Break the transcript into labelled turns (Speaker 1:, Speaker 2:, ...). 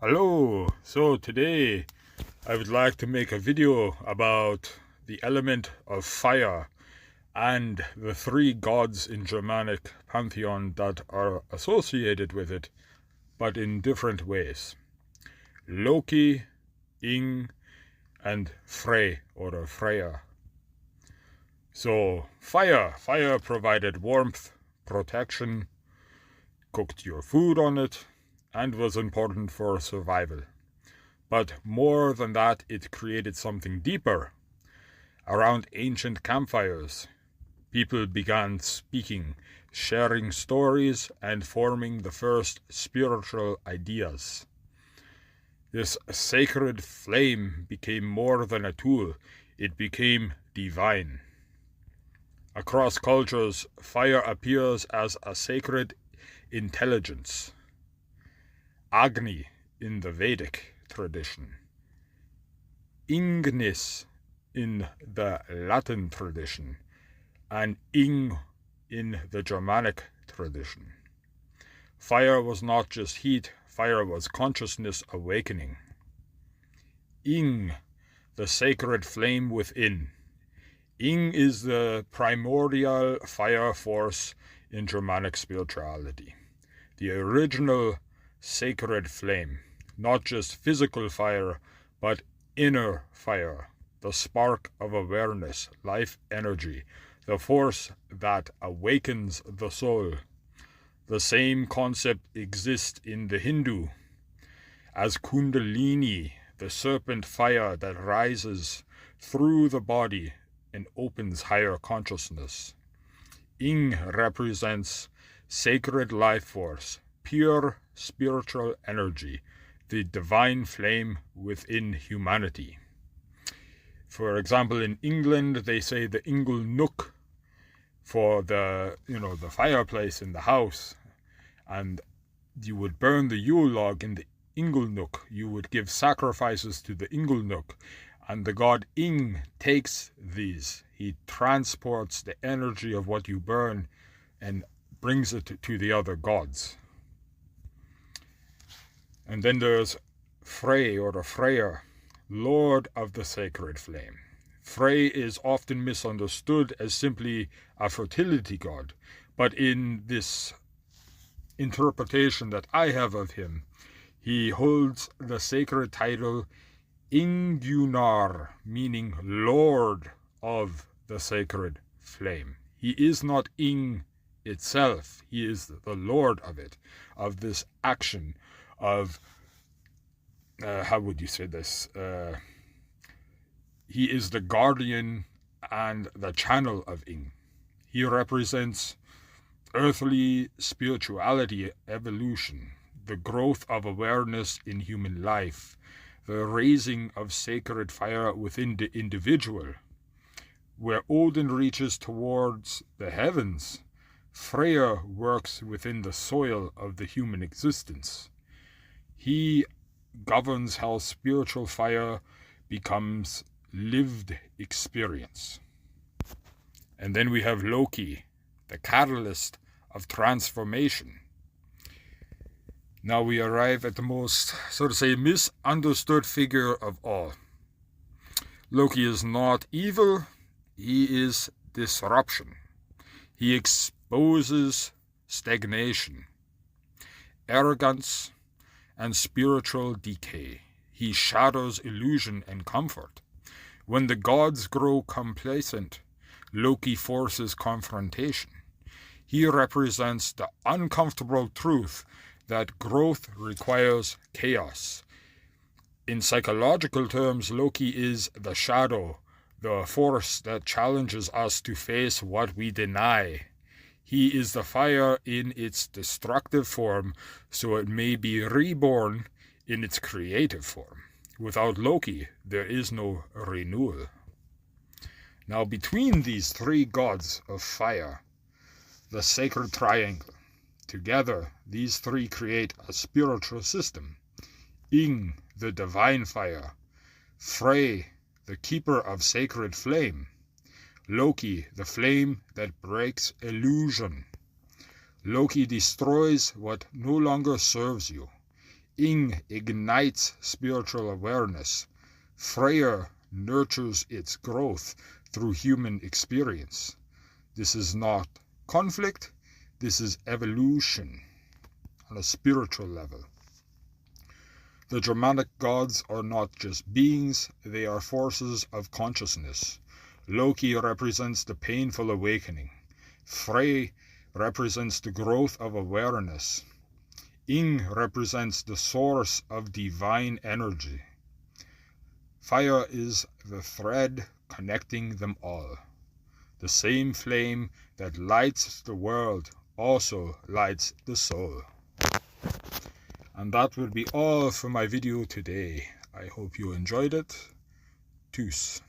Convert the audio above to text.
Speaker 1: Hello, so today I would like to make a video about the element of fire and the three gods in Germanic pantheon that are associated with it, but in different ways. Loki, Ing, and Frey or Freyr. So fire provided warmth, protection, cooked your food on it, and was important for survival. But more than that, it created something deeper. Around ancient campfires, people began speaking, sharing stories, and forming the first spiritual ideas. This sacred flame became more than a tool, it became divine. Across cultures, fire appears as a sacred intelligence. Agni in the Vedic tradition, Ignis in the Latin tradition, and Ing in the Germanic tradition. Fire was not just heat, fire was consciousness awakening. Ing, the sacred flame within. Ing is the primordial fire force in Germanic spirituality, the original sacred flame, not just physical fire, but inner fire, the spark of awareness, life energy, the force that awakens the soul. The same concept exists in the Hindu as Kundalini, the serpent fire that rises through the body and opens higher consciousness. Ing represents sacred life force, pure spiritual energy, the divine flame within humanity. For example, in England, they say the ingle nook for the fireplace in the house, and you would burn the Yule log in the ingle nook. You would give sacrifices to the ingle nook, and the god Ing takes these. He transports the energy of what you burn and brings it to the other gods. And then there's Frey or the Freyr, Lord of the Sacred Flame. Frey is often misunderstood as simply a fertility god, but in this interpretation that I have of him, he holds the sacred title Ingunar, meaning Lord of the Sacred Flame. He is not Ing itself, he is the Lord of it, of this action, of how would you say this? He is the guardian and the channel of Ing. He represents earthly spirituality, evolution, the growth of awareness in human life, the raising of sacred fire within the individual. Where Odin reaches towards the heavens, Freyr works within the soil of the human existence. He governs how spiritual fire becomes lived experience. And then we have Loki, the catalyst of transformation. Now we arrive at the most, so to say, misunderstood figure of all. Loki is not evil, he is disruption. He exposes stagnation, arrogance, and spiritual decay. He shadows illusion and comfort. When the gods grow complacent, Loki forces confrontation. He represents the uncomfortable truth that growth requires chaos. In psychological terms, Loki is the shadow, the force that challenges us to face what we deny. He is the fire in its destructive form, so it may be reborn in its creative form. Without Loki, there is no renewal. Now, between these three gods of fire, the sacred triangle, together, these three create a spiritual system. Ing, the divine fire. Frey, the keeper of sacred flame. Loki, the flame that breaks illusion. Loki destroys what no longer serves you. Ing ignites spiritual awareness. Freyr nurtures its growth through human experience. This is not conflict, this is evolution on a spiritual level. The Germanic gods are not just beings, they are forces of consciousness. Loki represents the painful awakening. Frey represents the growth of awareness. Ing represents the source of divine energy. Fire is the thread connecting them all. The same flame that lights the world also lights the soul. And that will be all for my video today. I hope you enjoyed it. Tschüss.